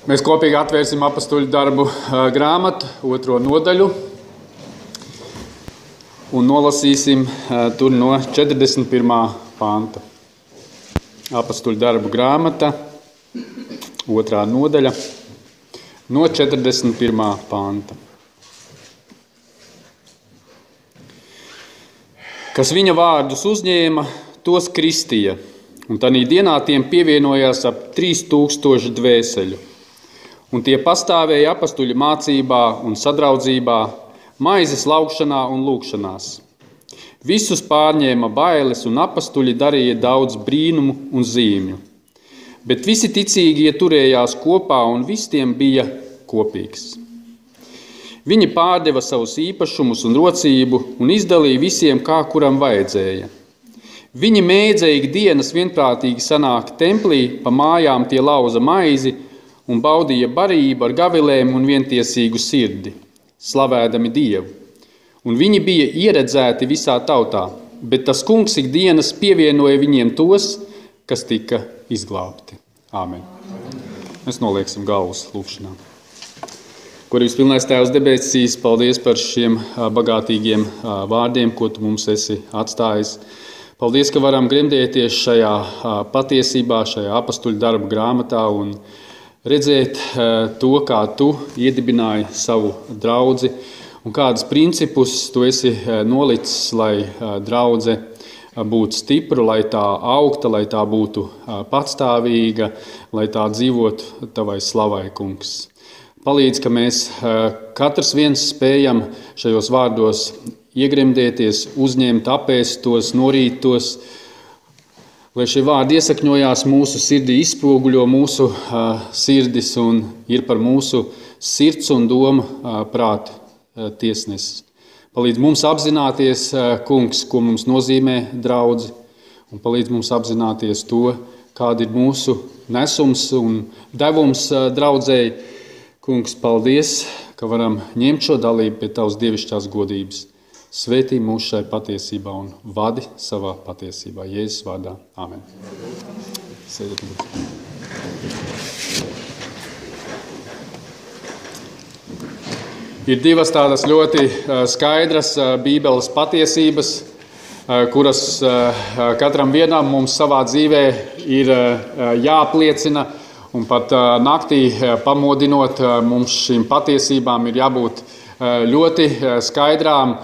Mēs kopīgi atvērsim apostoļu darbu grāmatu, 2. nodaļu, un nolasīsim tur no 41. panta. Apostoļu darbu grāmata, 2. nodaļa, no 41. panta. Kas viņa vārdus uzņēma, tos kristīja, un tanī dienā tiem pievienojās ap 3000 dvēseļu. Un tie pastāvēja apostuļu mācībā un sadraudzībā, maizes laukšanā un lūgšanās. Visus pārņēma bailes, un apostuļi darīja daudz brīnumu un zīmju. Bet visi ticīgie turējās kopā, un visiem bija kopīgs. Viņi pārdeva savus īpašumus un rocību un izdalīja visiem, kā kuram vajadzēja. Viņi mēdza ikdienas vienprātīgi sanākt templī, pa mājām tie lauza maizi un baudīja barību ar gavilēm un vientiesīgu sirdi, slavēdami Dievu. Un viņi bija ieredzēti visā tautā, bet tas kungs ikdienas pievienoja viņiem tos, kas tika izglābti. Āmen. Mēs nolieksim galvas lūkšanā. Kurības pilnais Tēvs debesīs, paldies par šiem bagātīgiem vārdiem, ko Tu mums esi atstājis. Paldies, ka varam gremdēties šajā patiesībā, šajā apostuļu darba grāmatā un redzēt to, kā Tu iedibināji savu draudzi un kādus principus Tu esi nolicis, lai draudze būtu stipra, lai tā augta, lai tā būtu patstāvīga, lai tā dzīvotu Tavai slavai, kungs. Palīdz, ka mēs katrs viens spējam šajos vārdos iegremdēties, uzņemt, apēst tos, norīt tos, lai šie vārdi iesakņojās mūsu sirdī, izspoguļo mūsu sirdis un ir par mūsu sirds un domu prātu tiesnesis. Palīdz mums apzināties, kungs, ko mums nozīmē draudzi, un palīdz mums apzināties to, kāda ir mūsu nesums un devums draudzēji. Kungs, paldies, ka varam ņemt šo dalību pie Tavas dievišķās godības. Svētī mūs šai patiesībā un vadi savā patiesībā. Jēzus vārdā. Āmen. Sēdiet. Ir divas tādas ļoti skaidras Bībeles patiesības, kuras katram vienam mums savā dzīvē ir jāapliecina. Un pat naktī pamodinot, mums šīm patiesībām ir jābūt ļoti skaidrām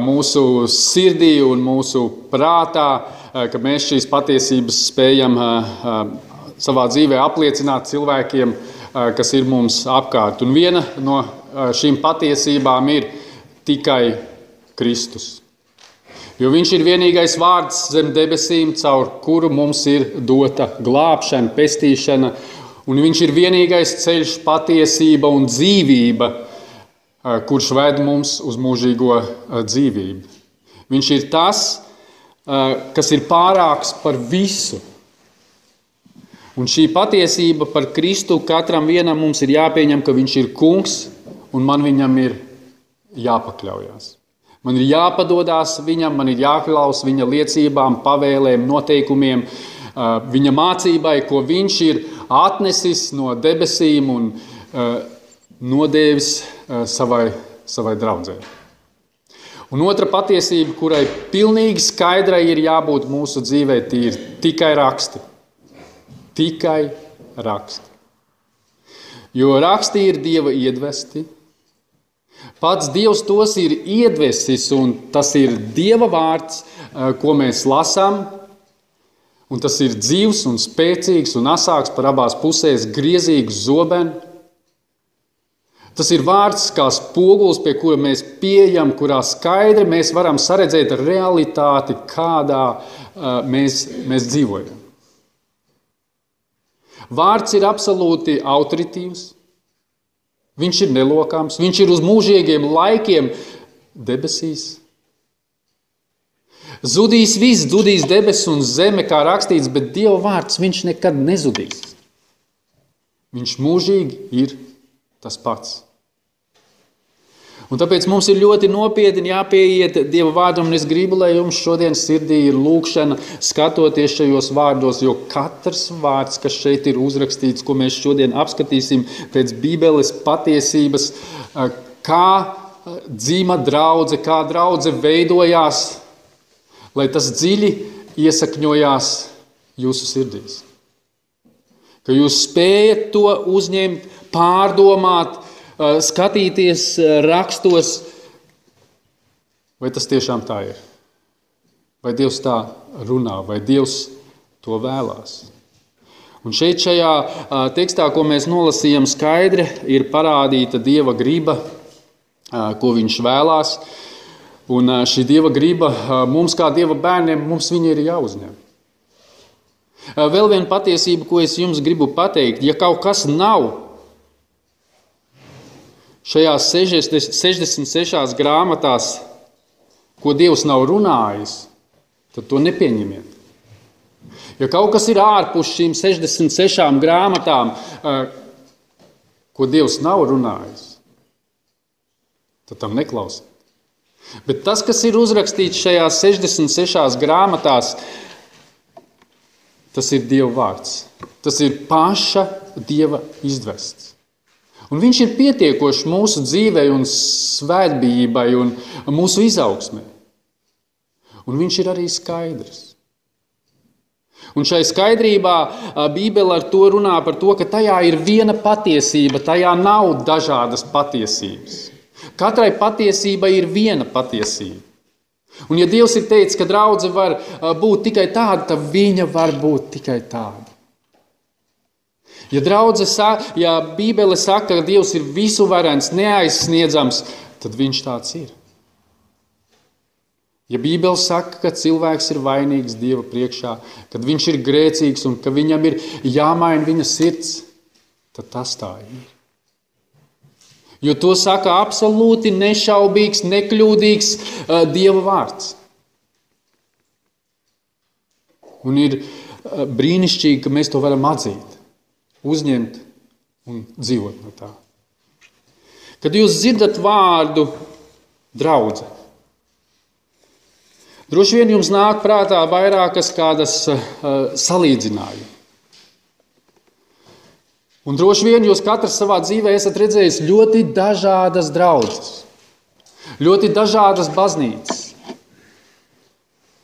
mūsu sirdī un mūsu prātā, ka mēs šīs patiesības spējam savā dzīvē apliecināt cilvēkiem, kas ir mums apkārt. Un viena no šīm patiesībām ir tikai Kristus. Jo viņš ir vienīgais vārds zem debesīm, caur kuru mums ir dota glābšana, pestīšana, un viņš ir vienīgais ceļš, patiesība un dzīvība, kurš ved mums uz mūžīgo dzīvību. Viņš ir tas, kas ir pārāks par visu. Un šī patiesība par Kristu katram vienam mums ir jāpieņem, ka viņš ir kungs, un man viņam ir jāpakļaujās. Man ir jāpadodās viņam, man ir jāklaus viņa liecībām, pavēlēm, noteikumiem, viņa mācībai, ko viņš ir atnesis no debesīm un nodēvis savai draudzē. Un otra patiesība, kurai pilnīgi skaidrai ir jābūt mūsu dzīvē, ir tikai raksti. Tikai raksti. Jo raksti ir Dieva iedvesti. Pats Dievs tos ir iedvesis, un tas ir Dieva vārds, ko mēs lasām. Un tas ir dzīvs un spēcīgs un asāks par abās pusēs griezīgu zobenu. Tas ir vārds kā spogulis, pie kura mēs pieejam, kurā skaidri mēs varam saredzēt realitāti, kādā mēs dzīvojam. Vārds ir absolūti autoritīvs, viņš ir nelokāms, viņš ir uz mūžīgiem laikiem debesīs. Zudīs viss, zudīs debesis un zeme, kā rakstīts, bet Dieva vārds viņš nekad nezudīs. Viņš mūžīgi ir tas pats. Un tāpēc mums ir ļoti nopietni jāpieiet Dieva vārdam, un es gribu, lai jums šodien sirdī ir lūkšana skatoties šajos vārdos, jo katrs vārds, kas šeit ir uzrakstīts, ko mēs šodien apskatīsim pēc Bībeles patiesības, kā dzīma draudze, kā draudze veidojās, lai tas dziļi iesakņojās jūsu sirdīs. Ka jūs spējat to uzņemt, pārdomāt, skatīties rakstos, vai tas tiešām tā ir. Vai Dievs tā runā, vai Dievs to vēlās. Un šeit šajā tekstā, ko mēs nolasījām, skaidri ir parādīta Dieva griba, ko viņš vēlās. Un šī Dieva griba mums kā Dieva bērniem, mums viņa ir jāuzņem. Vēl viena patiesība, ko es jums gribu pateikt, ja kaut kas nav šajās 66 grāmatās, ko Dievs nav runājis, tad to nepieņemiet. Ja kaut kas ir ārpus šīm 66 grāmatām, ko Dievs nav runājis, tad tam neklausiet. Bet tas, kas ir uzrakstīts šajās 66 grāmatās, tas ir Dieva vārds. Tas ir paša Dieva izdvests. Un viņš ir pietiekošs mūsu dzīvei un svētbijībai un mūsu izaugsmē. Un viņš ir arī skaidrs. Un šai skaidrībā Bībele ar to runā par to, ka tajā ir viena patiesība, tajā nav dažādas patiesības. Katrai patiesībai ir viena patiesība. Un ja Dievs ir teicis, ka draudze var būt tikai tāda, tad viņa var būt tikai tāda. Ja Bībele saka, ka Dievs ir visuvarens, neaizsniedzams, tad viņš tāds ir. Ja Bībele saka, ka cilvēks ir vainīgs Dieva priekšā, kad viņš ir grēcīgs un ka viņam ir jāmaina viņa sirds, tad tas tā ir. Jo to saka absolūti nešaubīgs, nekļūdīgs Dieva vārds. Un ir brīnišķīgi, ka mēs to varam atzīt, uzņemt un dzīvot no tā. Kad jūs dzirdat vārdu draudze, droši vien jums nāk prātā vairākas kādas salīdzinājumi. Un droši vien jūs katrs savā dzīvē esat redzējis ļoti dažādas draudzes, ļoti dažādas baznīcas.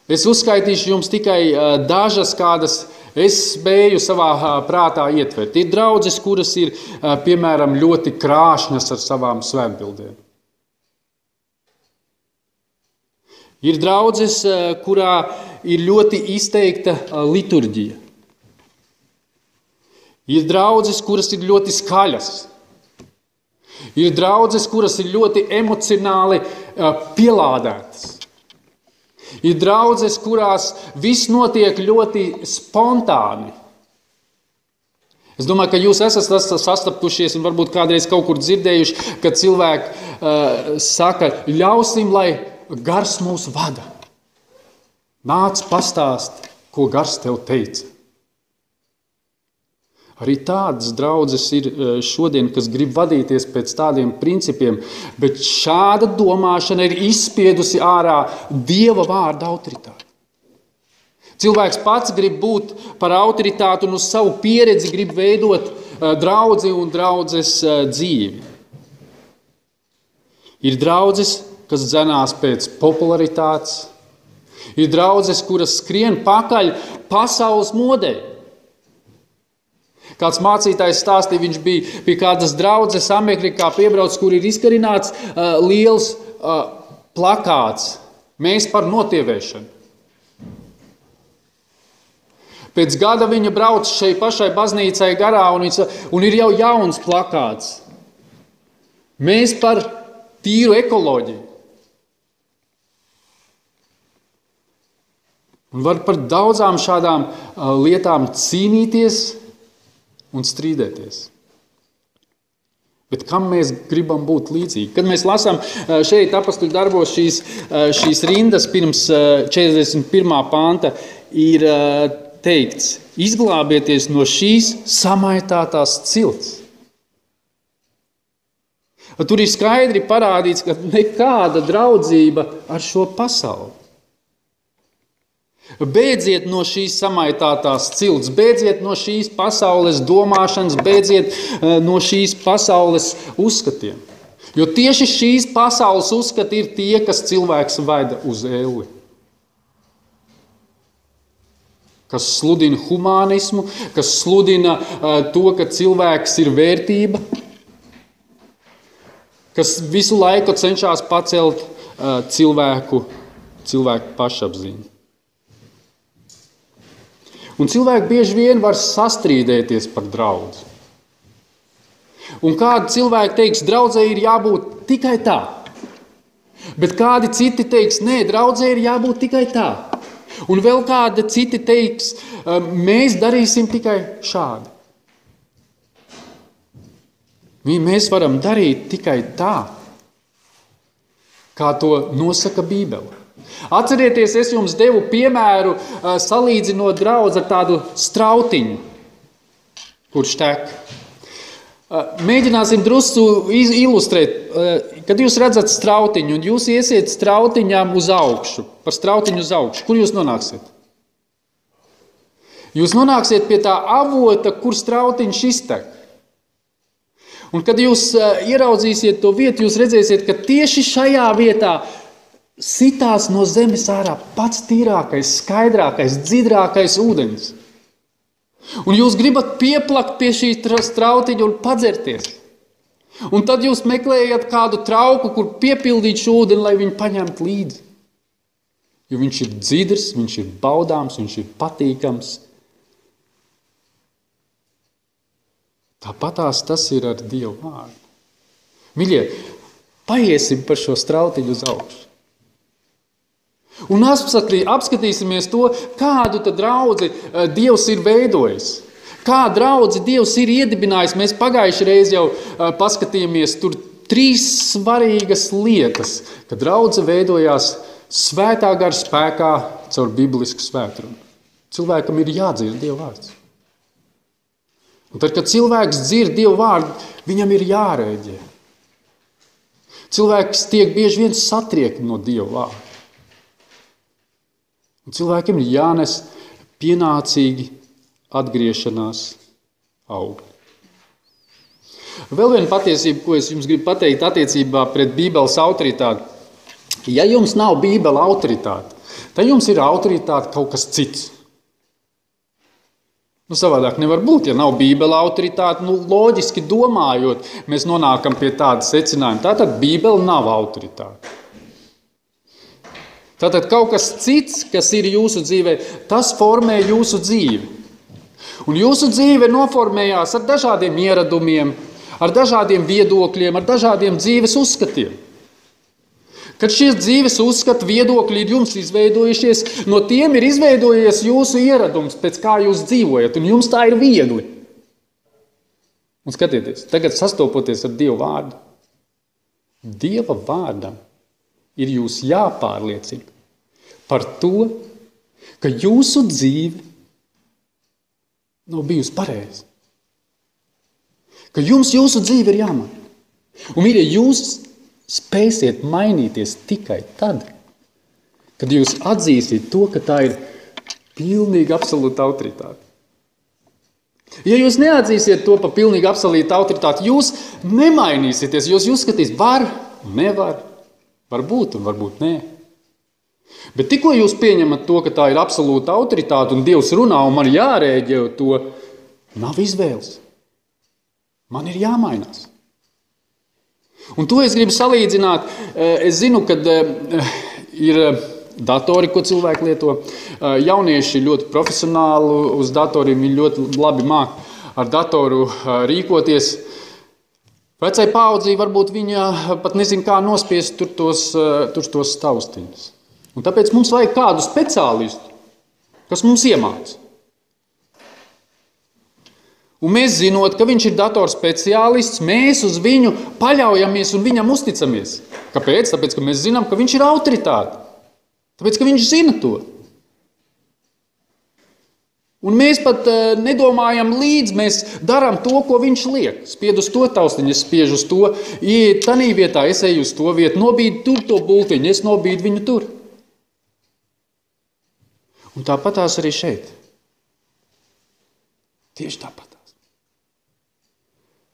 Es uzskaitīšu jums tikai dažas, kādas es spēju savā prātā ietvert. Ir draudzes, kuras ir, piemēram, ļoti krāšņas ar savām svētbildēm. Ir draudzes, kurā ir ļoti izteikta liturģija. Ir draudzes, kuras ir ļoti skaļas. Ir draudzes, kuras ir ļoti emocionāli pielādētas. Ir draudzes, kurās viss notiek ļoti spontāni. Es domāju, ka jūs esat sastapušies un varbūt kādreiz kaut kur dzirdējuši, ka cilvēki saka, ļausim, lai gars mūs vada. Nāc pastāst, ko gars tev teica. Arī tādas draudzes ir šodien, kas grib vadīties pēc tādiem principiem, bet šāda domāšana ir izspiedusi ārā Dieva vārda autoritāti. Cilvēks pats grib būt par autoritāti un uz savu pieredzi grib veidot draudzi un draudzes dzīvi. Ir draudzes, kas dzenās pēc popularitātes, ir draudzes, kuras skrien pakaļ pasaules modei. Kāds mācītājs stāstīja, viņš bija pie kādas draudzes Amerikā piebrauc, kur ir izkarināts liels plakāts. Mēs par notievēšanu. Pēc gada viņa brauc šai pašai baznīcai garā un ir jau jauns plakāts. Mēs par tīru ekoloģiju. Un var par daudzām šādām lietām cīnīties un strīdēties. Bet kam mēs gribam būt līdzīgi? Kad mēs lasām šeit apostuļu darbos šīs rindas pirms 41. panta, ir teikts, izglābieties no šīs samaitātās cilts. Tur ir skaidri parādīts, ka nekāda draudzība ar šo pasauli. Beidziet no šīs samaitātās cilts, beidziet no šīs pasaules domāšanas, beidziet no šīs pasaules uzskatiem. Jo tieši šīs pasaules uzskati ir tie, kas cilvēks veda uz elli. Kas sludina humānismu, kas sludina to, ka cilvēks ir vērtība, kas visu laiku cenšas pacelt cilvēku pašapziņu. Un cilvēki bieži vien var sastrīdēties par draudzi. Un kādi cilvēki teiks, draudzē ir jābūt tikai tā. Bet kādi citi teiks, nē, draudzē ir jābūt tikai tā. Un vēl kādi citi teiks, mēs darīsim tikai šādi. Mēs varam darīt tikai tā, kā to nosaka Bībele. Atcerieties, es jums devu piemēru, salīdzinot draudzi ar tādu strautiņu, kurš tek. Mēģināsim drusku ilustrēt, kad jūs redzat strautiņu un jūs iesiet strautiņām uz augšu, par strautiņu uz augšu, kur jūs nonāksiet? Jūs nonāksiet pie tā avota, kur strautiņš iztek. Un kad jūs ieraudzīsiet to vietu, jūs redzēsiet, ka tieši šajā vietā sitās no zemes ārā pats tīrākais, skaidrākais, dzidrākais ūdens. Un jūs gribat pieplakt pie šī strautiņa un padzerties. Un tad jūs meklējat kādu trauku, kur piepildīt šo ūdeni, lai viņu paņemtu līdzi. Jo viņš ir dzidrs, viņš ir baudāms, viņš ir patīkams. Tāpatās tas ir ar Dievu vārdu. Mīļie, paiesim par šo strautiņu uz augšu. Un apskatīsimies to, kādu tad draudzi Dievs ir veidojis. Kā draudzi Dievs ir iedibinājis. Mēs pagājuši reizi jau paskatījāmies tur 3 svarīgas lietas, ka draudze veidojās svētā gara spēkā caur biblisku svētrumu. Cilvēkam ir jādzird Dieva vārds. Un tad, kad cilvēks dzird Dieva vārdu, viņam ir jārēģē. Cilvēks tiek bieži vien satriekt no Dieva vārda. Un cilvēkiem ir jānes pienācīgi atgriešanās augļi. Vēl viena patiesība, ko es jums gribu pateikt attiecībā pret Bībeles autoritāti. Ja jums nav Bībele autoritāte, tad jums ir autoritāte kaut kas cits. Savādāk nevar būt, ja nav Bībele autoritāte. Loģiski domājot, mēs nonākam pie tāda secinājuma. Tātad Bībele nav autoritāte. Tātad kaut kas cits, kas ir jūsu dzīvē, tas formē jūsu dzīvi. Un jūsu dzīve noformējās ar dažādiem ieradumiem, ar dažādiem viedokļiem, ar dažādiem dzīves uzskatiem. Kad šie dzīves uzskati viedokļi ir jums izveidojušies, no tiem ir izveidojies jūsu ieradums, pēc kā jūs dzīvojat, un jums tā ir viegli. Un skatieties, tagad sastopoties ar Dieva vārdu. Dieva vārdam ir jūs jāpārliecina par to, ka jūsu dzīve nav bijusi pareiza. Ka jums jūsu dzīve ir jāmaina. Un mīļie, jūs spēsiet mainīties tikai tad, kad jūs atzīsiet to, ka tā ir pilnīgi absolūta autoritāte. Ja jūs neatzīsiet to par pilnīgi absolūtu autoritāti, jūs nemainīsieties, jūs uzskatīs, var, nevar, varbūt un varbūt nē. Bet tikko jūs pieņemat to, ka tā ir absolūta autoritāte un Dievs runā un man jārēģē uz to, nav izvēles. Man ir jāmainās. Un to es gribu salīdzināt. Es zinu, ka ir datori, ko cilvēki lieto. Jaunieši ļoti profesionāli uz datoriem, viņi ļoti labi māk ar datoru rīkoties. Vecai paaudzī varbūt viņa pat nezin, kā nospiest tur tos taustiņus. Un tāpēc mums vajag kādu speciālistu, kas mums iemāca. Un mēs zinot, ka viņš ir datorspeciālists, mēs uz viņu paļaujamies un viņam uzticamies. Kāpēc? Tāpēc, ka mēs zinām, ka viņš ir autoritāte. Tāpēc, ka viņš zina to. Un mēs pat nedomājam līdzi, mēs darām to, ko viņš liek. Spied uz to taustiņu, es spiežu uz to, ieiet tanī vietā, es eju uz to vietu, nobīdu tur to bultiņu, es nobīdu viņu tur. Un tāpatās arī šeit. Tieši tāpatās.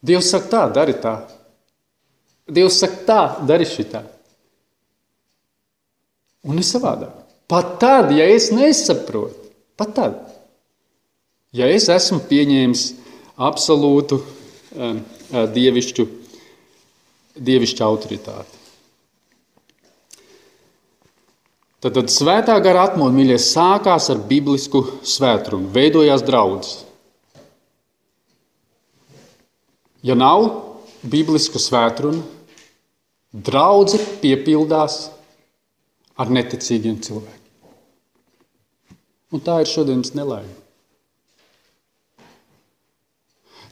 Dievs saka tā, dari tā. Dievs saka tā, dari šitā. Un ne savādāk. Pat tad, ja es nesaprotu, pat tad. Ja es esmu pieņēmis absolūtu dievišķu autoritāti. Tad svētā gara atmodu, mīļie, sākās ar biblisku svētrunu, veidojās draudzes. Ja nav biblisku svētrunu, draudze piepildās ar neticīgiem cilvēkiem. Un tā ir šodienas nelaime.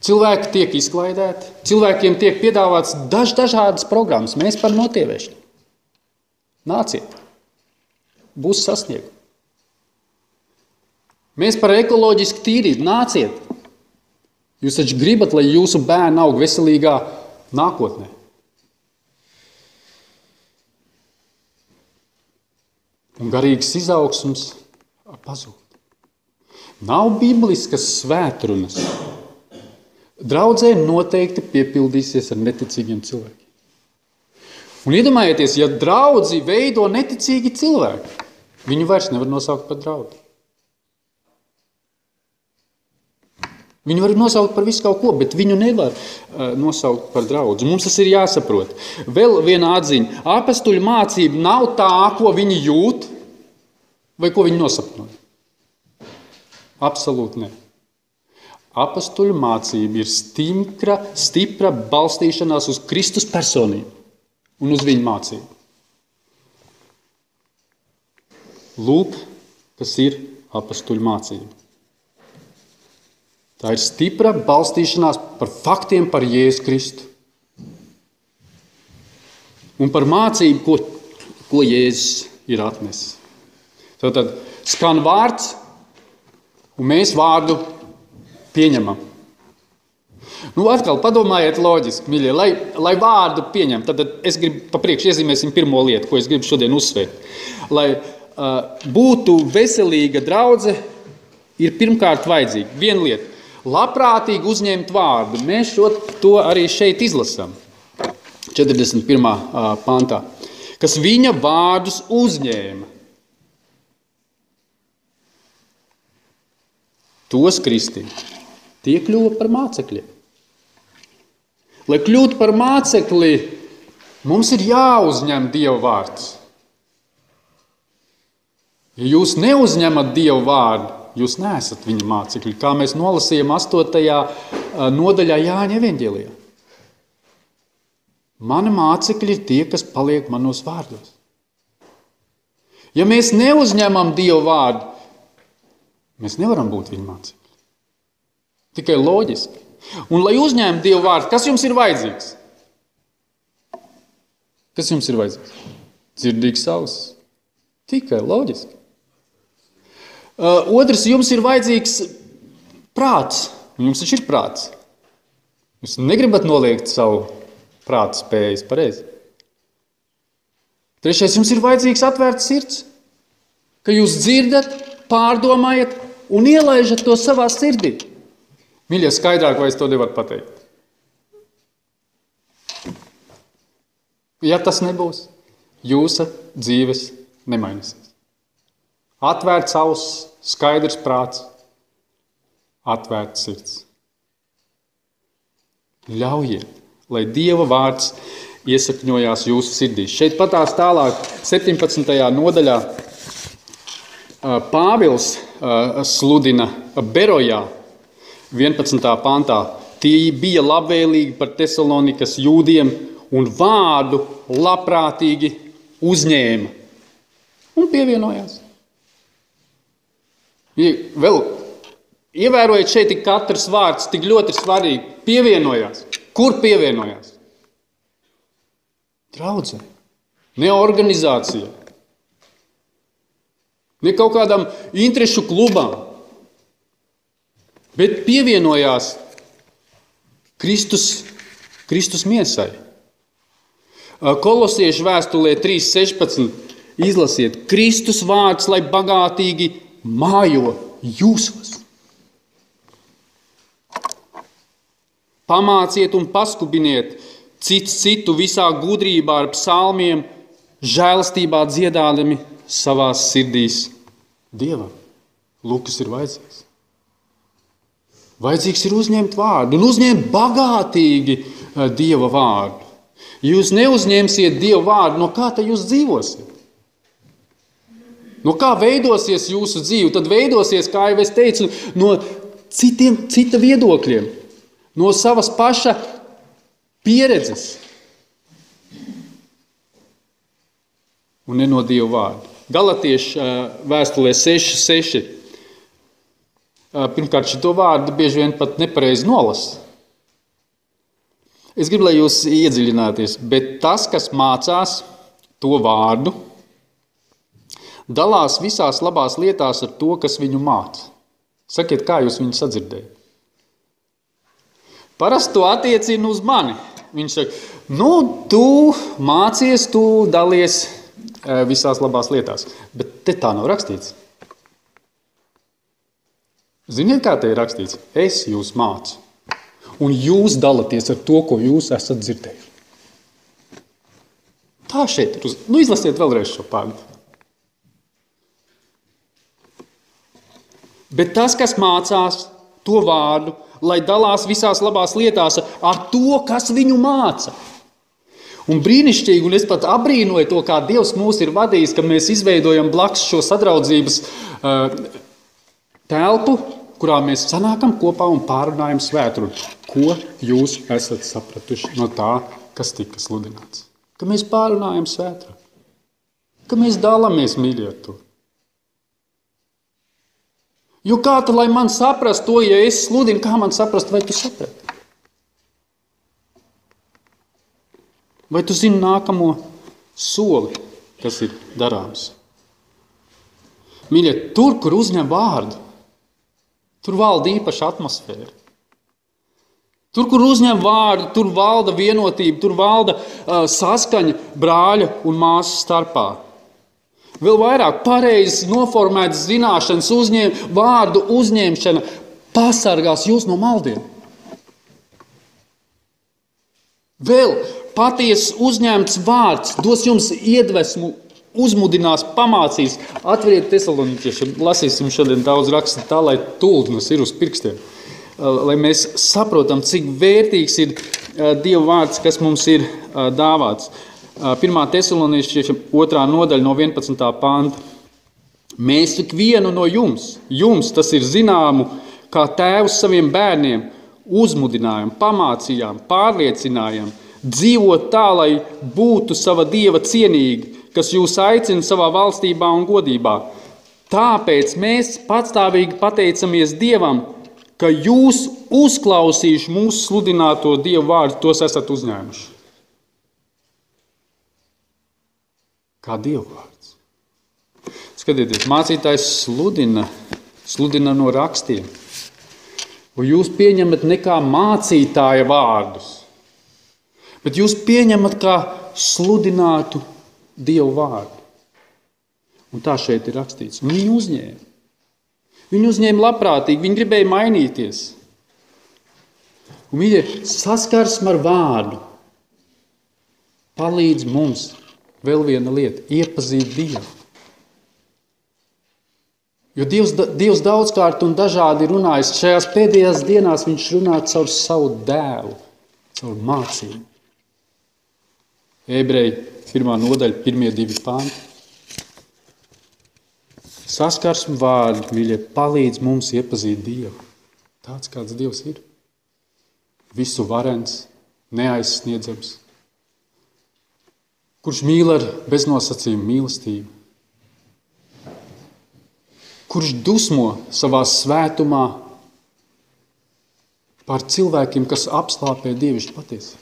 Cilvēki tiek izklaidēti, cilvēkiem tiek piedāvāts dažādas programmas. Mēs par notievēršanu. Nāciet, būs sasniegumi. Mēs par ekoloģisku tīrību. Nāciet. Jūs taču gribat, lai jūsu bērni aug veselīgā nākotnē. Un garīgas izaugsmes pazūd. Nav bibliskas svētrunas. Draudzē noteikti piepildīsies ar neticīgiem cilvēkiem. Un iedomājieties, ja draudzi veido neticīgi cilvēki, viņu vairs nevar nosaukt par draugu. Viņu var nosaukt par visu kaut ko, bet viņu nevar nosaukt par draugu. Mums tas ir jāsaprot. Vēl viena atziņa. Apostuļu mācība nav tā, ko viņi jūt vai ko viņi nosapņoja. Absolūti ne. Apostuļu mācība ir stipra balstīšanās uz Kristus personību un uz viņu mācību. Lūk, kas ir apostuļu mācība. Tā ir stipra balstīšanās par faktiem par Jēzu Kristu. Un par mācību, ko Jēzus ir atnesis. Tātad skan vārds, un mēs vārdu pieņemam. Nu, atkal padomājiet loģiski, mīļie, lai vārdu pieņem, tad es gribu papriekš iezīmēsim pirmo lietu, ko es gribu šodien uzsvērt. Lai būtu veselīga draudze, ir pirmkārt vajadzīga viena lieta. Labprātīgi uzņemt vārdu. Mēs to arī šeit izlasām. 41. pantā. Kas viņa vārdus uzņēma. Tos kristīja. Tie kļuva par mācekļiem. Lai kļūtu par mācekli, mums ir jāuzņem Dieva vārds. Ja jūs neuzņemat Dieva vārdu, jūs neesat viņa mācekļi, kā mēs nolasījām 8. nodaļā Jāņa evaņģēlijā. Mani mācekļi ir tie, kas paliek manos vārdos. Ja mēs neuzņemam Dieva vārdu, mēs nevaram būt viņa mācekļi. Tikai loģiski. Un, lai uzņemtu Dieva vārdu, kas jums ir vajadzīgs? Kas jums ir vajadzīgs? Dzirdīgs auss. Tikai loģiski. Otrs, jums ir vajadzīgs prāts. Jums taču ir prāts. Jūs negribat noliegt savu prāta spējas pareizi. Trešais, jums ir vajadzīgs atvērts sirds. Ka jūs dzirdat, pārdomājat un ielaižat to savā sirdī. Mīļie, skaidrāk, vai es to nevaru pateikt? Ja tas nebūs, jūsu dzīves nemainīsies. Atvērts auss, skaidrs prāts, atvērts sirds. Ļaujiet, lai Dieva vārds iesakņojās jūsu sirdīs. Šeit patās tālāk, 17. nodaļā, Pāvils sludina Berojā, 11. pantā. Tie bija labvēlīgi par Tesalonikas jūdiem un vārdu labprātīgi uzņēma un pievienojās. Vēl ievērojot šeit tik katrs vārds, tik ļoti svarīgi, pievienojās. Kur pievienojās? Draudzē, ne organizācijā, ne kaut kādam interešu klubam, bet pievienojās Kristus miesai. Kolosiešu vēstulē 3.16 izlasiet: Kristus vārds, lai bagātīgi mājo jūsos. Pamāciet un paskubiniet cits citu visā gudrībā ar psalmiem, žēlastībā dziedādami savās sirdīs Dievam. Lūk, kas ir vajadzīgs. Vajadzīgs ir uzņemt vārdu un uzņemt bagātīgi Dieva vārdu. Ja jūs neuzņemsiet Dieva vārdu, no kā tad jūs dzīvosiet? No kā veidosies jūsu dzīve? Tad veidosies, kā jau es teicu, no cita viedokļiem, no savas paša pieredzes un ne no Dieva vārda. Galatiešu vēstulē 6.6. Pirmkārt, šito vārdu bieži vien pat nepareizi nolasa. Es gribu, lai jūs iedziļināties, bet tas, kas mācās to vārdu, dalās visās labās lietās ar to, kas viņu māca. Sakiet, kā jūs viņu sadzirdējat? Parasti to attiecina uz mani. Viņš saka, tu mācies, tu dalies visās labās lietās. Bet te tā nav rakstīts. Ziniet, kā te ir rakstīts? Es jūs mācu. Un jūs dalaties ar to, ko jūs esat dzirdējuši. Tā šeit ir. Izlasiet vēlreiz šo pāntu. Bet tas, kas mācās to vārdu, lai dalās visās labās lietās ar to, kas viņu māca. Un brīnišķīgi, un es pat abrīnoju to, kā Dievs mūs ir vadījis, ka mēs izveidojam blakus šo sadraudzības telpu, kurā mēs sanākam kopā un pārunājam svētru. Ko jūs esat sapratuši no tā, kas tika sludināts? Ka mēs pārunājam svētru. Ka mēs dalāmies mīļi ar to. Jo kā tad, lai man saprast to, ja es sludinu, kā man saprast, vai tu saprati? Vai tu zini nākamo soli, kas ir darāms? Mīļie, tur, kur uzņem vārdu, tur valda īpaša atmosfēra. Tur, kur uzņem vārdu, tur valda vienotība, tur valda saskaņa brāļa un māsu starpā. Vēl vairāk pareizi noformētas zināšanas vārdu uzņemšana pasargās jūs no maldiem. Vēl patiesi uzņemts vārds dos jums iedvesmu, uzmudinās, pamācīs. Atveriet Tesaloniķiešiem, lasīsim šodien daudz raksta tā, lai tuldnes ir uz pirkstiem. Lai mēs saprotam, cik vērtīgs ir Dieva vārds, kas mums ir dāvāts. 1. Tesaloniķiešiem 2. nodaļa no 11. panta. Mēs ikvienu no jums tas ir zināmu, kā tēvs saviem bērniem, uzmudinājām, pamācījām, pārliecinājām, dzīvot tā, lai būtu sava Dieva cienīgi, kas jūs aicina savā valstībā un godībā. Tāpēc mēs patstāvīgi pateicamies Dievam, ka jūs uzklausījuši mūsu sludināto Dievu vārdu, tos esat uzņēmuši. Kā Dievu vārds. Skatieties, mācītājs sludina no rakstiem. Un jūs pieņemat ne kā mācītāja vārdus, bet jūs pieņemat kā sludinātu Dievu vārdu. Un tā šeit ir rakstīts. Un viņi uzņēma. Viņi uzņēma labprātīgi, viņi gribēja mainīties. Un viņi saskarsme ar vārdu palīdz mums vēl viena lieta – iepazīt Dievu. Jo Dievs daudzkārt un dažādi runājis. Šajās pēdējās dienās viņš runā caur savu dēlu, caur mācību. Ebreji 1. nodaļa, 1.2 panti. Saskarsme vārdi, mīļie, palīdz mums iepazīt Dievu. Tāds, kāds Dievs ir. Visu varens, neaizsniedzams. Kurš mīl ar beznosacījumu mīlestību. Kurš dusmo savā svētumā pār cilvēkiem, kas apslāpē dievišķu patiesību.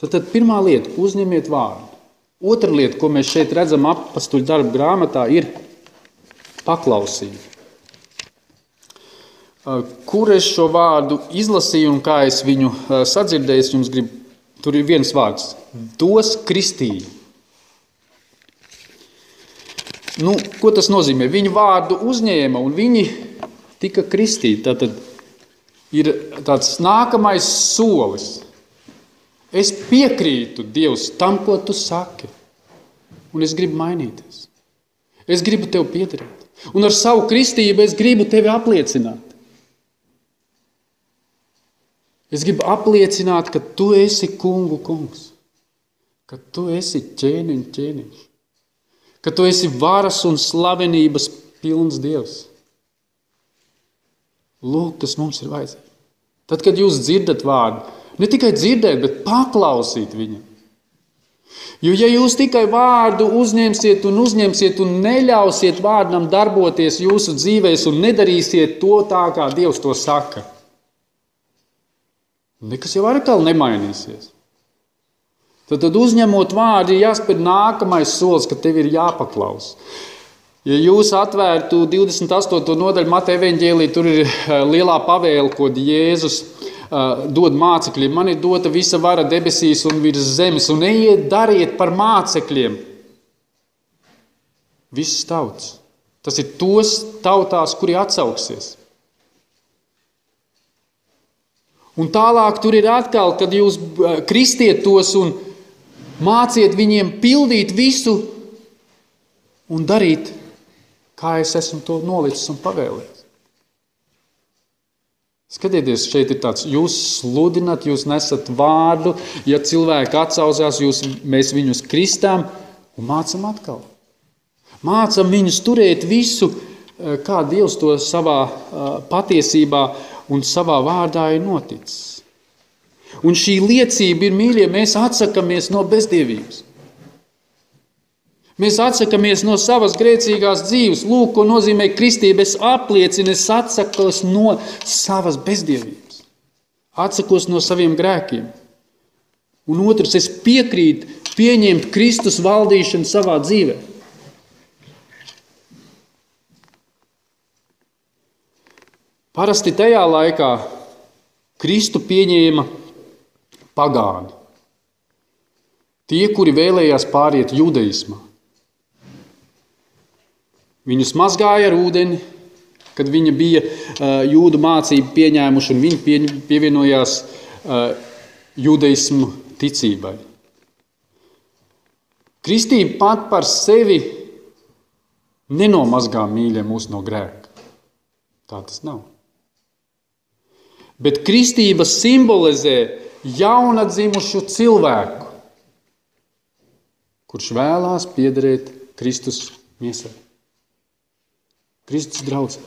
Tad pirmā lieta – uzņemiet vārdu. Otra lieta, ko mēs šeit redzam apastuļu darbu grāmatā, ir paklausība. kur es šo vārdu izlasīju un kā es viņu sadzirdēju, es jums gribu, tur ir viens vārds. Tos kristīja. Ko tas nozīmē? Viņu vārdu uzņēma un viņi tika kristīti. Tātad ir tāds nākamais solis. Es piekrītu, Dievs, tam, ko tu saki. Un es gribu mainīties. Es gribu tev piederēt. Un ar savu kristību es gribu tevi apliecināt. Es gribu apliecināt, ka tu esi kungu kungs. Ka tu esi ķēniņš. Ka tu esi varas un slavenības pilns Dievs. Lūk, tas mums ir vajadzīgi. Tad, kad jūs dzirdat vārdu, ne tikai dzirdēt, bet paklausīt viņam. Jo, ja jūs tikai vārdu uzņemsiet un neļausiet vārdam darboties jūsu dzīvēs un nedarīsiet to tā, kā Dievs to saka, nekas jau atkal nemainīsies. Tad uzņemot vārdu, ir jāspēr nākamais solis, ka tev ir jāpaklaus. Ja jūs atvērtu 28. nodaļu Mateja evaņģēlī, tur ir lielā pavēle, ko Jēzus dod mācekļiem. Man ir dota visa vara debesīs un virs zemes, un ejiet, dariet par mācekļiem visas tautas. Tas ir tos tautās, kuri atsauksies. Un tālāk tur ir atkal, kad jūs kristiet tos un māciet viņiem pildīt visu un darīt, kā es esmu to nolicis un pavēlējis. Skatieties, šeit ir tāds, jūs sludināt, jūs nesat vārdu, ja cilvēki atsaucās, mēs viņus kristām un mācam atkal. Mācam viņus turēt visu, kā Dievs to savā patiesībā un savā vārdā ir noticis. Un šī liecība ir, mīļie, mēs atsakamies no bezdievības. Mēs atsakamies no savas grēcīgās dzīves. Lūk, ko nozīmē kristība. Es apliecinu, es atsakos no savas bezdievības. Atsakos no saviem grēkiem. Un otrs, es piekrītu pieņemt Kristus valdīšanu savā dzīvē. Parasti tajā laikā Kristu pieņēma pagāni. Tie, kuri vēlējās pāriet judaismā. Viņus mazgāja ar ūdeni, kad viņi bija jūdu mācību pieņēmuši, un viņi pievienojās judaismu ticībai. Kristība pat par sevi nenomazgā, mīļie, mūs no grēka. Tā tas nav. Bet kristība simbolizē jaunadzimušu cilvēku, kurš vēlās piederēt Kristus miesai. Kristus draudzē.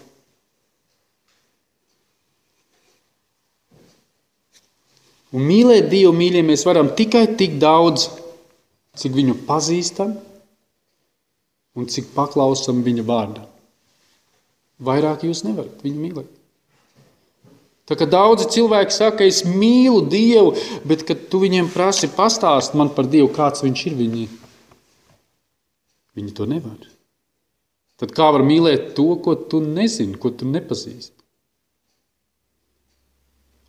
Un mīlēt Dievu, mīļie, mēs varam tikai tik daudz, cik viņu pazīstam un cik paklausam viņa vārdam. Vairāk jūs nevarat viņu mīlēt. Tā kā daudzi cilvēki saka, es mīlu Dievu, bet kad tu viņiem prasi pastāst man par Dievu, kāds viņš ir, viņi to nevar. Tad kā var mīlēt to, ko tu nezini, ko tu nepazīsti?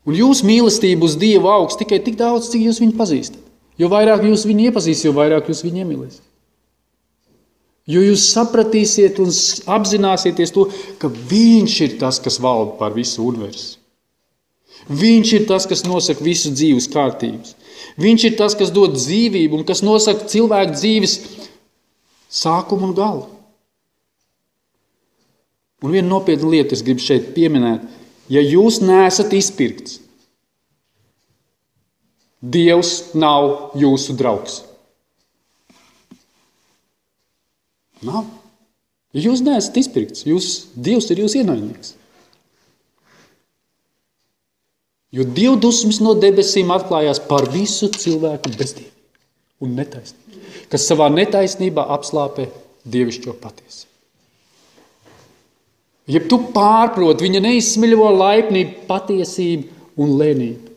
Un jūsu mīlestība uz Dievu augs tikai tik daudz, cik jūs viņu pazīstat. Jo vairāk jūs viņu iepazīsiet, jo vairāk jūs viņu iemīlēsiet. Jo jūs sapratīsiet un apzināsieties to, ka viņš ir tas, kas valda pār visu universu. Viņš ir tas, kas nosaka visu dzīves kārtības. Viņš ir tas, kas dod dzīvību un kas nosaka cilvēku dzīves sākumu un galu. Un viena nopietna lieta, es gribu šeit pieminēt, ja jūs neesat izpirkts, Dievs nav jūsu draugs. Nav. Ja jūs neesat izpirkts, Dievs ir jūsu ienaidnieks. Jo Dieva dusmas no debesīm atklājās par visu cilvēku bezdievu un netaisnību, kas savā netaisnībā apslāpē dievišķo patiesību. Ja tu pārproti viņa neizsmeļo laipnību, patiesību un lēnību,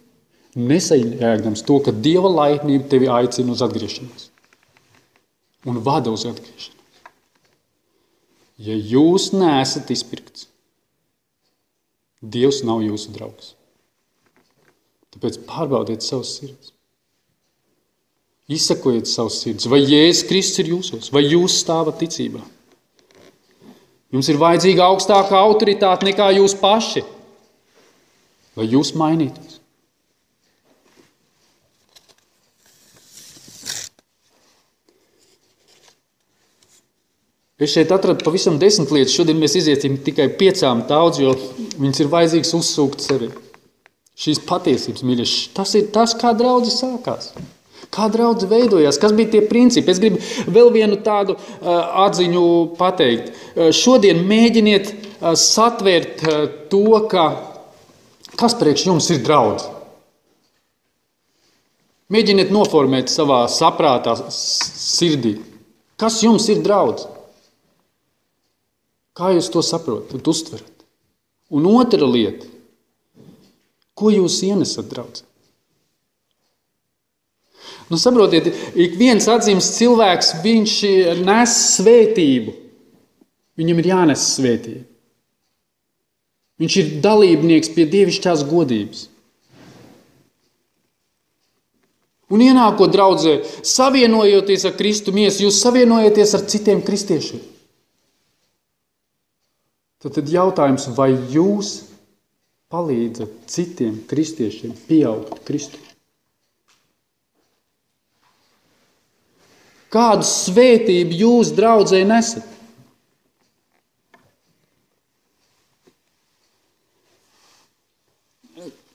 nesajēgdams to, ka Dieva laipnība tevi aicina uz atgriešanos un vada uz atgriešanos. Ja jūs neesat izpirkts, Dievs nav jūsu draugs. Tāpēc pārbaudiet savus sirds. Izsakojiet savus sirds. Vai Jēzus Kristus ir jūsos? Vai jūs stāvat ticībā? Jums ir vajadzīga augstāka autoritāte nekā jūs paši. Lai jūs mainītos. Es šeit atradu pavisam 10 lietas. Šodien mēs iziesim tikai 5 daudz, jo viņas ir vajadzīgas uzsūkt sevi. Šīs patiesības, mīļas, tas ir tas, kā draudze sākās. Kā draudze veidojās, kas bija tie principi. Es gribu vēl vienu tādu atziņu pateikt. Šodien mēģiniet satvērt to, kas priekš jums ir draudze. Mēģiniet noformēt savā saprātā, sirdī. Kas jums ir draudze? Kā jūs to saprotat, uztverat? Un otra lieta, ko jūs ienesat, draudze? Saprotiet, ik viens atzīmes cilvēks, viņš nes svētību. Viņam ir jānes svētība. Viņš ir dalībnieks pie dievišķās godības. Un ienākot draudzē, savienojoties ar Kristu miesu, jūs savienojaties ar citiem kristiešiem. Tad jautājums, vai jūs palīdzat citiem kristiešiem pieaugt Kristu? Kādu svētību jūs draudzē nesat?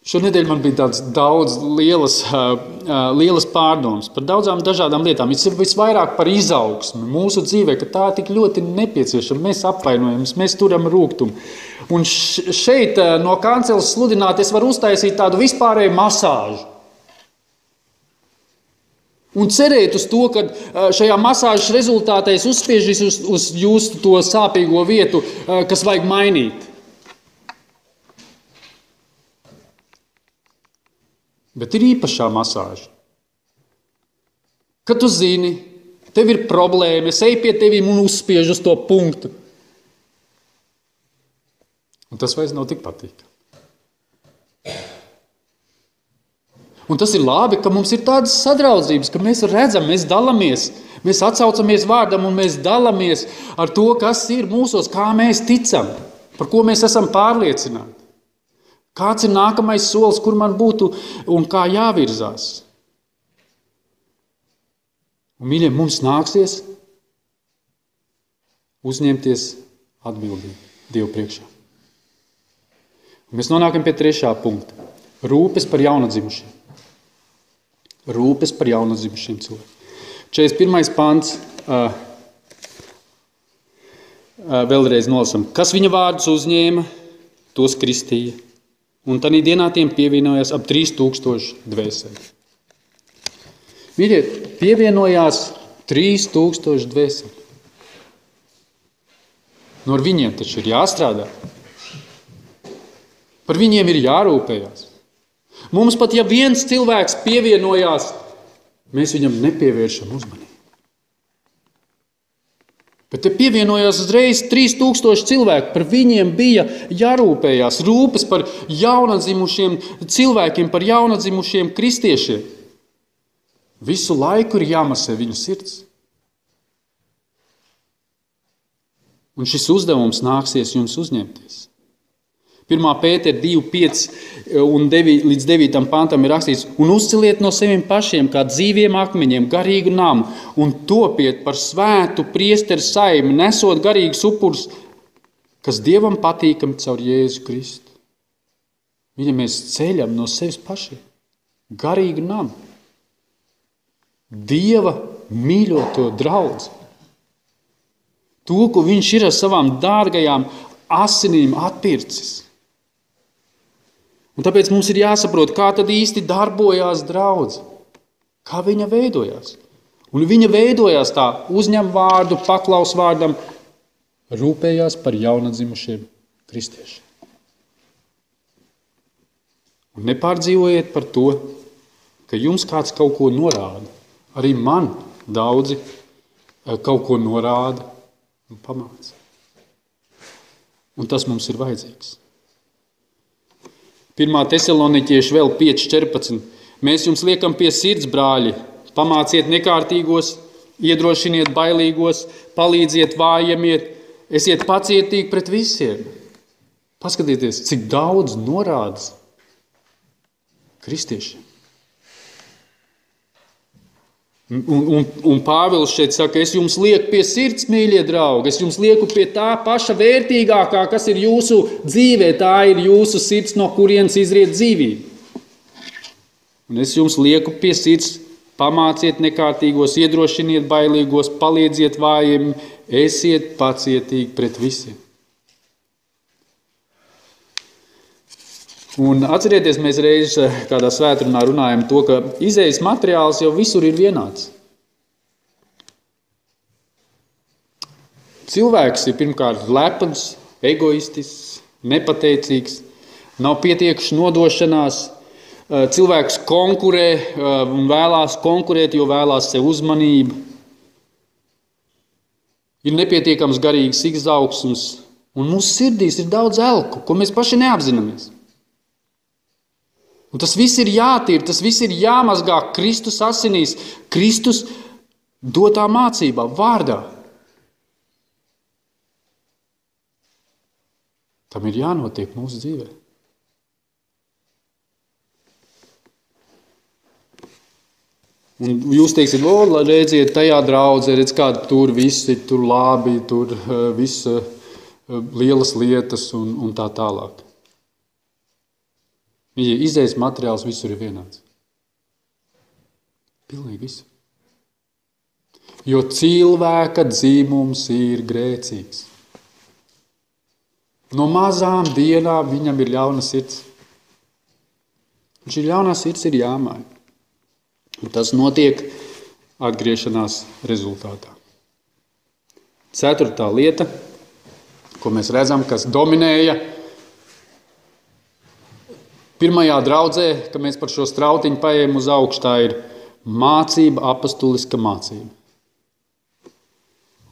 Šonedēļ man bija daudz lielas pārdomas par daudzām dažādām lietām. Visvairāk par izaugsmi mūsu dzīvē, ka tā tik ļoti nepieciešama. Mēs apvainojamies, mēs turam rūgtumu. Un šeit no kanceles sludināt es varu uztaisīt tādu vispārēju masāžu. Un cerēt uz to, ka šajā masāžas rezultātā es uzspiežu uz jūsu to sāpīgo vietu, kas vajag mainīt. Bet ir īpašā masāža. Kad tu zini, tev ir problēma, es eju pie tevīm un uzspiežu uz to punktu. Un tas vairs nav tik patīkami. Un tas ir labi, ka mums ir tādas sadraudzības, ka mēs redzam, mēs dalamies, mēs atsaucamies vārdam un mēs dalamies ar to, kas ir mūsos, kā mēs ticam, par ko mēs esam pārliecināti. Kāds ir nākamais solis, kur man būtu un kā jāvirzās. Un, mīļie, mums nāksies uzņemties atbildību Dievu priekšā. Un mēs nonākam pie 3. punkta. Rūpes par jaunadzimušiem. Rūpes par jaunadzimušiem cilvēkiem. 41. pants. Vēlreiz nolasam. Kas viņa vārdus uzņēma, tos kristīja. Un tādā dienā tiem pievienojās ap 3000 dvēseli. Mīļie, pievienojās 3000 dvēseli. No ar viņiem taču ir jāstrādā. Par viņiem ir jārūpējās. Mums pat, ja viens cilvēks pievienojās, mēs viņam nepievēršam uzmanību. Bet te pievienojās uzreiz 3000 cilvēku, par viņiem bija jārūpējās, rūpes par jaunadzimušiem cilvēkiem, par jaunadzimušiem kristiešiem. Visu laiku ir jāmasē viņu sirds. Un šis uzdevums nāksies jums uzņemties. 1. Pētera 2:5 un 9 līdz 9. pantam ir rakstīts: un uzceliet no seviem pašiem kā dzīviem akmeņiem garīgu namu un topiet par svētu priesteru saimi, nesot garīgus upurus, kas Dievam patīkami caur Jēzu Kristu. Viņa mēs ceļam no sevis pašiem garīgu namu. Dieva mīļoto draudzi. To, ko viņš ir ar savām dārgajām asinīm atpircis. Un tāpēc mums ir jāsaprot, kā tad īsti darbojās draudze. Kā viņa veidojās. Un viņa veidojās tā, uzņem vārdu, paklaus vārdam, rūpējās par jaunadzimušiem kristiešiem. Un nepārdzīvojiet par to, ka jums kāds kaut ko norāda. Arī man daudzi kaut ko norāda un pamāca. Un tas mums ir vajadzīgs. 1. Tesaloniķieši vēl 5.14. Mēs jums liekam pie sirds, brāļi, pamāciet nekārtīgos, iedrošiniet bailīgos, palīdziet vājamiet, esiet pacietīgi pret visiem. Paskatieties, cik daudz norādes kristiešiem. Un Pāvils šeit saka, es jums lieku pie sirds, mīļie draugi, es jums lieku pie tā paša vērtīgākā, kas ir jūsu dzīvē, tā ir jūsu sirds, no kurienes izriet dzīvība. Un es jums lieku pie sirds, pamāciet nekārtīgos, iedrošiniet bailīgos, palīdziet vājiem, esiet pacietīgi pret visiem. Un atcerieties, mēs reiz kādā svētrunā runājam to, ka izejas materiāls jau visur ir vienāds. Cilvēks ir pirmkārt lepns, egoistisks, nepateicīgs, nav pietiekuši nodošanās. Cilvēks konkurē un vēlās konkurēt, jo vēlās sev uzmanību. Ir nepietiekams garīgs izaugsms, un mūsu sirdīs ir daudz elku, ko mēs paši neapzināmies. Un tas viss ir jātīr, tas viss ir jāmazgā Kristus asinīs, Kristus dotā mācībā, vārdā. Tam ir jānotiek mūsu dzīvē. Un jūs teiksiet, lai redziet tajā draudzē, redz kā tur visi, tur labi, tur viss lielas lietas un tā tālāk. Viņa izējas materiāls visur ir vienāds. Pilnīgi viss. Jo cilvēka dzīvums ir grēcīgs. No mazām dienām viņam ir ļauna sirds. Un šī ļaunā sirds ir jāmaina. Un tas notiek atgriešanās rezultātā. 4. lieta, ko mēs redzam, kas dominēja pirmajā draudzē, ka mēs par šo strautiņu paejam uz augšu, tā ir mācība, apostuliska mācība.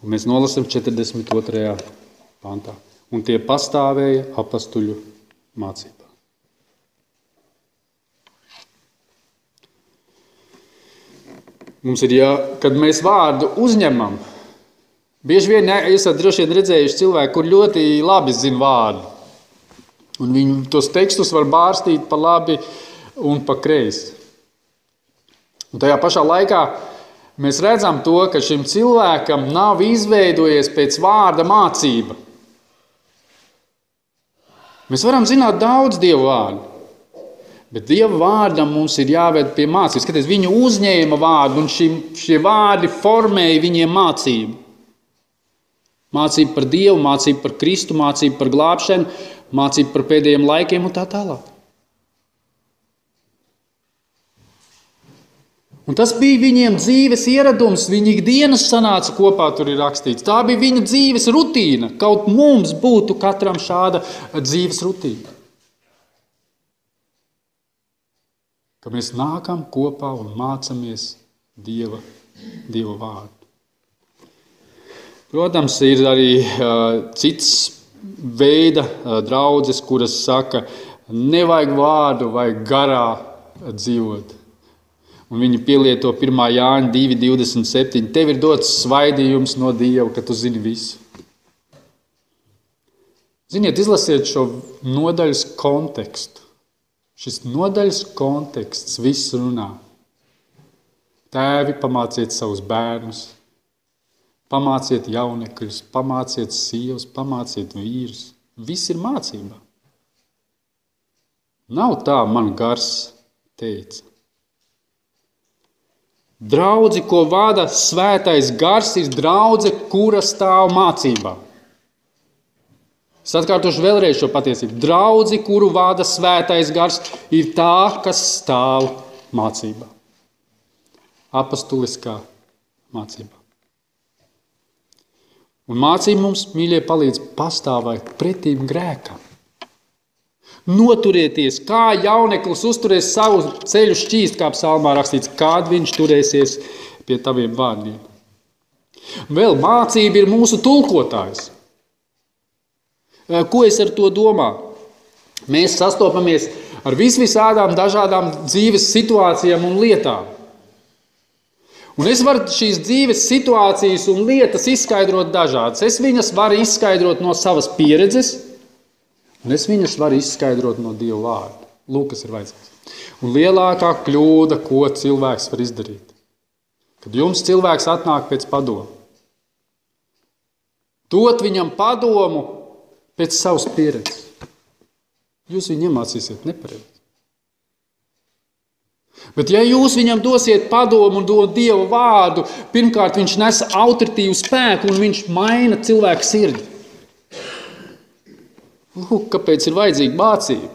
Un mēs nolasam 42. pantā. Un tie pastāvēja apostuļu mācībā. Mums ir kad mēs vārdu uzņemam, bieži vien esat droši vien redzējuši cilvēku, kur ļoti labi zina vārdu. Un viņi tos tekstus var bārstīt pa labi un pa kreisi. Un tajā pašā laikā mēs redzam to, ka šim cilvēkam nav izveidojies pēc vārda mācība. Mēs varam zināt daudz Dieva vārdu, bet Dieva vārdam mums ir jāved pie mācības. Skaties, viņi uzņēma vārdu un šie vārdi formēja viņiem mācību. Mācība par Dievu, mācība par Kristu, mācība par glābšanu, mācība par pēdējiem laikiem un tā tālāk. Un tas bija viņiem dzīves ieradums, viņi ikdienas sanāca kopā, tur ir rakstīts. Tā bija viņa dzīves rutīna, kaut mums būtu katram šāda dzīves rutīna. Ka mēs nākam kopā un mācamies Dieva vārdu. Protams, ir arī cits veida draudzes, kuras saka, nevajag vārdu, vajag garā dzīvot. Un viņi pielieto 1. Jāņa 2.27. Tev ir dots svaidījums no Dieva, ka tu zini visu. Ziniet, izlasiet šo nodaļas kontekstu. Šis nodaļas konteksts viss runā. Tēvi, pamāciet savus bērnus, pamāciet jaunekļus, pamāciet sievas, pamāciet vīrus. Viss ir mācībā. Nav tā, man gars teica. Draudzi, ko vada svētais gars, ir draudze, kura stāv mācībā. Es atkārtošu vēlreiz šo patiesību. Draudzi, kuru vada svētais gars, ir tā, kas stāv mācībā. Apostuliskā mācībā. Un mācība mums, mīļie, palīdz pastāvēt pretīm grēkam. Noturieties, kā jauneklis uzturēs savu ceļu šķīst, kā psalmā rakstīts, kād viņš turēsies pie taviem vārdiem. Vēl mācība ir mūsu tulkotājs. Ko es ar to domāju? Mēs sastopamies ar visādām dažādām dzīves situācijām un lietām. Un es varu šīs dzīves situācijas un lietas izskaidrot dažādas. Es viņas varu izskaidrot no savas pieredzes, un es viņas varu izskaidrot no Dieva vārda. Lūk, kas ir vajadzīgs. Un lielākā kļūda, ko cilvēks var izdarīt, kad jums cilvēks atnāk pēc padomu, dot viņam padomu pēc savas pieredzes. Jūs viņu iemācīsiet nepareizi. Bet ja jūs viņam dosiet padomu un dod Dieva vārdu, pirmkārt viņš nes autoritīvu spēku un viņš maina cilvēku sirdi. Lūk, kāpēc ir vajadzīga mācība?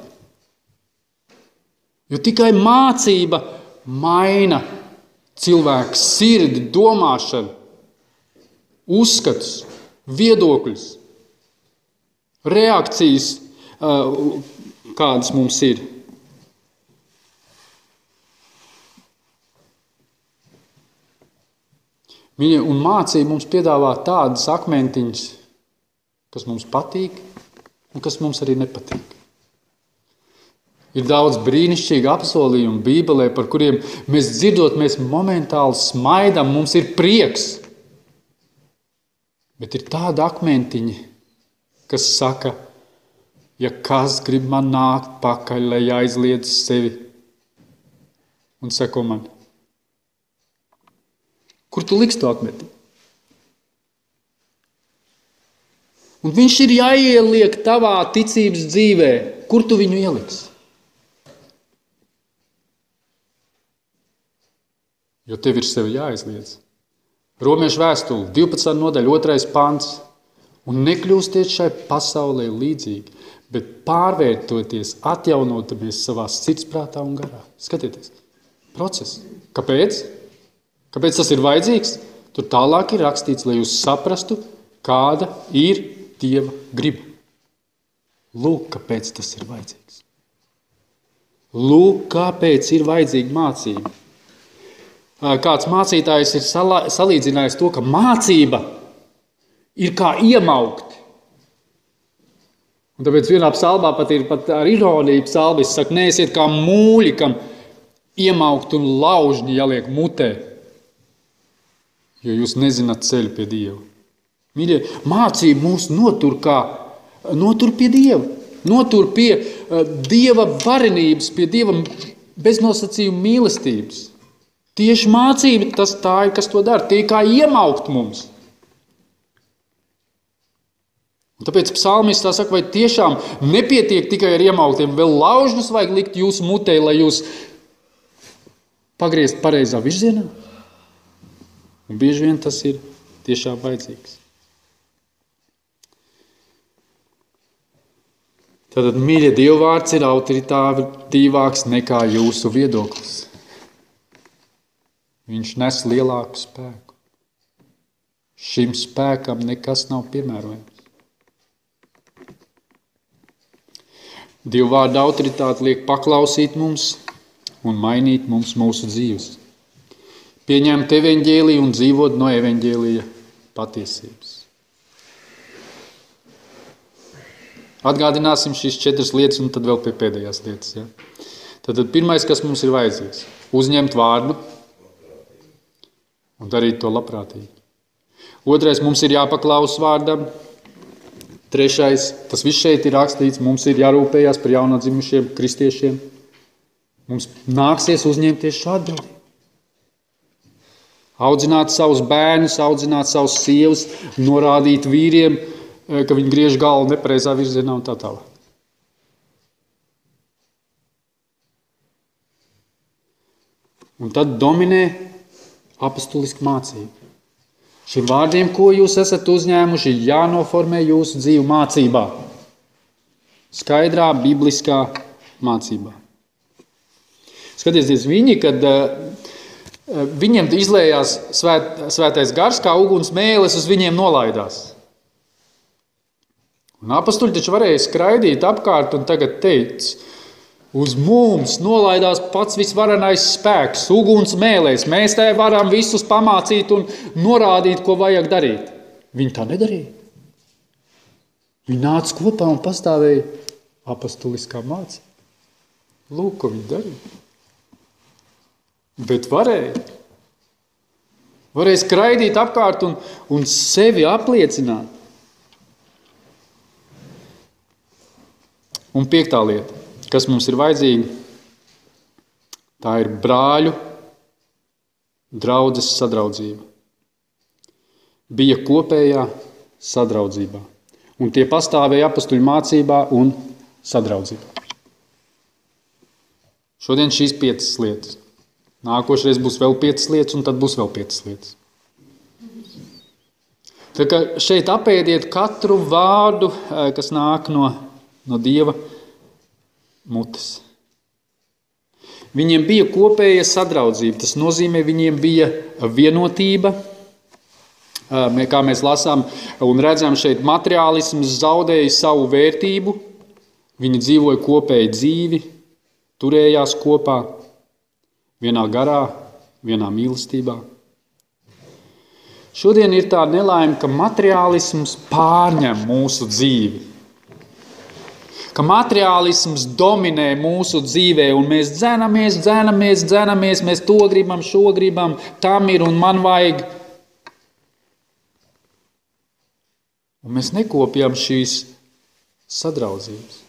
Jo tikai mācība maina cilvēku sirdi, domāšanu, uzskatus, viedokļus, reakcijas, kādas mums ir. Un mācība mums piedāvā tādas akmentiņas, kas mums patīk un kas mums arī nepatīk. Ir daudz brīnišķīgu apsolījumu Bībelē, par kuriem mēs dzirdot, mēs momentāli smaidam, mums ir prieks. Bet ir tādi akmentiņi, kas saka, ja kas grib man nākt pakaļ, lai aizliedz sevi un sako man, kur tu liksi to akmeti? Un viņš ir jāieliek tavā ticības dzīvē. Kur tu viņu ieliksi? Jo tev ir sevi jāizliedz. Romiešu vēstule, 12. nodaļa, 2. pants. Un nekļūstiet šai pasaulē līdzīgi, bet pārvērtoties, atjaunotamies savā sirdsprātā un garā. Skatieties, process. Kāpēc? Kāpēc tas ir vajadzīgs? Tur tālāk ir rakstīts, lai jūs saprastu, kāda ir Dieva griba. Lūk, kāpēc tas ir vajadzīgs. Lūk, kāpēc ir vajadzīga mācība. Kāds mācītājs ir salīdzinājis to, ka mācība ir kā iemaukt. Un tāpēc vienā psalmā pat ar ironiju psalmis saka, neesiet kā mūļi, kam iemaukt un laužņi jāliek mutē, jo jūs nezināt ceļu pie Dieva. Mīļie, mācība mūs notur pie Dieva, notur pie Dieva varenības, pie Dieva beznosacījuma mīlestības. Tieši mācība tas tā ir, kas to dara, tie kā iemaukt mums. Un tāpēc psalmists tā saka, vai tiešām nepietiek tikai ar iemauktiem, vēl laužņus vajag likt jūsu mutē, lai jūs pagriezt pareizā virzienā? Un bieži vien tas ir tiešām vajadzīgs. Tātad, mīļie, Dieva vārds ir autoritātīvāks nekā jūsu viedoklis. Viņš nes lielāku spēku. Šim spēkam nekas nav piemērojams. Dieva vārda autoritāte liek paklausīt mums un mainīt mums mūsu dzīves. Pieņemt evaņģēliju un dzīvot no evaņģēlija patiesības. Atgādināsim šīs 4 lietas un tad vēl pie pēdējās lietas. Ja? Tad pirmais, kas mums ir vajadzīgs, uzņemt vārdu un darīt to labprātīgi. Otrais, mums ir jāpaklaus vārdam. Trešais, tas viss šeit ir rakstīts, mums ir jārūpējās par jaunadzimušiem kristiešiem. Mums nāksies uzņemties šo atbildību. Audzināt savus bērnus, audzināt savus sievas, norādīt vīriem, ka viņi griež galvu nepareizā virzienā un tā tālāk. Un tad dominē apostuliska mācība. Šiem vārdiem, ko jūs esat uzņēmuši, jānoformē jūsu dzīvu mācībā. Skaidrā, bibliskā mācībā. Skatieties, viņi, kad viņiem izlējās svētais gars, kā uguns mēlis uz viņiem nolaidās. Un apostuļi taču varēja skraidīt apkārt un tagad teica, uz mums nolaidās pats visvarenais spēks, uguns mēlēs. Mēs te varam visus pamācīt un norādīt, ko vajag darīt. Viņi tā nedarīja. Viņi nāca kopā un pastāvēja apostuliskā mācība. Lūk, ko viņi darīja. Bet varēja. Varēja skraidīt apkārt un sevi apliecināt. Un 5. lieta, kas mums ir vajadzīga, tā ir brāļu draudzes sadraudzība. Bija kopējā sadraudzībā. Un tie pastāvēja apostuļu mācībā un sadraudzībā. Šodien šīs 5 lietas. Nākošreiz būs vēl 5 lietas, un tad būs vēl 5 lietas. Tā kā šeit apēdiet katru vārdu, kas nāk no Dieva mutes. Viņiem bija kopēja sadraudzība. Tas nozīmē, viņiem bija vienotība. Kā mēs lasām un redzam, šeit materiālisms zaudēja savu vērtību. Viņi dzīvoja kopēju dzīvi, turējās kopā, vienā garā, vienā mīlestībā. Šodien ir tā nelaime, ka materiālisms pārņem mūsu dzīvi. Ka materiālisms dominē mūsu dzīvē, un mēs dzenamies, mēs to gribam, šo gribam, tam ir un man vajag. Un mēs nekopjam šīs sadraudzības.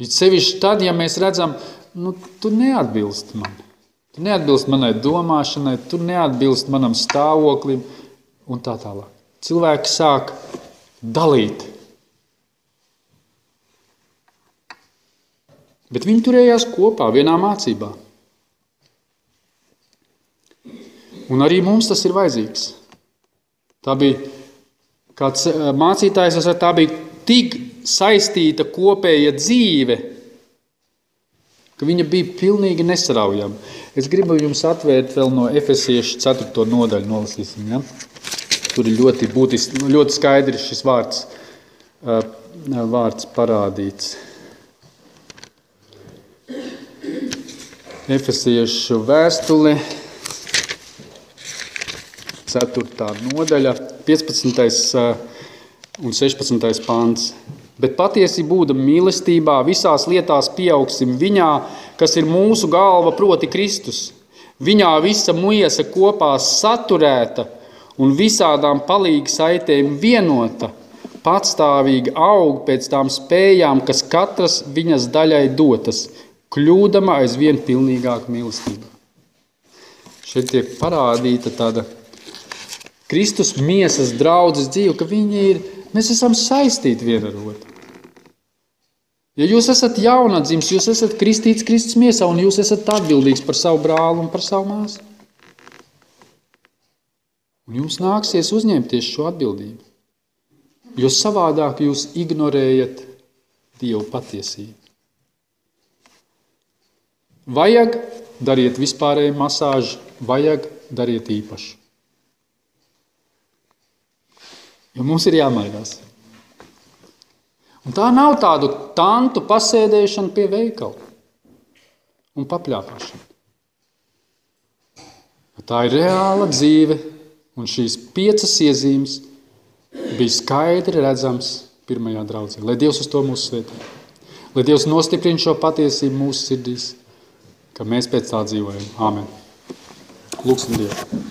It sevišķi tad, ja mēs redzam, tu neatbilst man. Tu neatbilst manai domāšanai, tu neatbilst manam stāvoklim un tā tālāk. Cilvēki sāk dalīt. Bet viņi turējās kopā vienā mācībā. Un arī mums tas ir vajadzīgs. Tā bija, kāds mācītājs, tā bija tik saistīta kopēja dzīve, ka viņa bija pilnīgi nesaraujama. Es gribu jums atvērt vēl no Efesiešu 4. nodaļu, nolasīsim. Ja? Tur ir ļoti būtiski, ļoti skaidri šis vārds parādīts. Efesiešu vēstule, 4. nodaļa, 15. un 16. pants. Bet patiesi būdam mīlestībā, visās lietās pieaugsim viņā, kas ir mūsu galva, proti Kristus. Viņā visa miesa kopā saturēta un visādām palīga saitēm vienota, patstāvīgi aug pēc tām spējām, kas katras viņas daļai dotas, kļūdama aizvien pilnīgāk mīlestība. Šeit tiek parādīta tāda Kristus miesas draudzes dzīve, ka mēs esam saistīti viena ar otru. Ja jūs esat jaunadzims, jūs esat kristīts Kristus miesā un jūs esat atbildīgs par savu brāli un par savu māsu. Un jums nāksies uzņemties šo atbildību, jo savādāk jūs ignorējat Dievu patiesību. Vajag dariet vispārēju masāžu, vajag dariet īpašu. Jo mums ir jāmainās. Un tā nav tādu tantu pasēdēšana pie veikala un papļāpāšana. Tā ir reāla dzīve, un šīs 5 iezīmes bija skaidri redzams pirmajā draudzē. Lai Dievs uz to mūs svētī. Lai Dievs nostiprina šo patiesību mūsu sirdīs, ka mēs pēc tā dzīvojam. Āmen. Lūksim Dievu.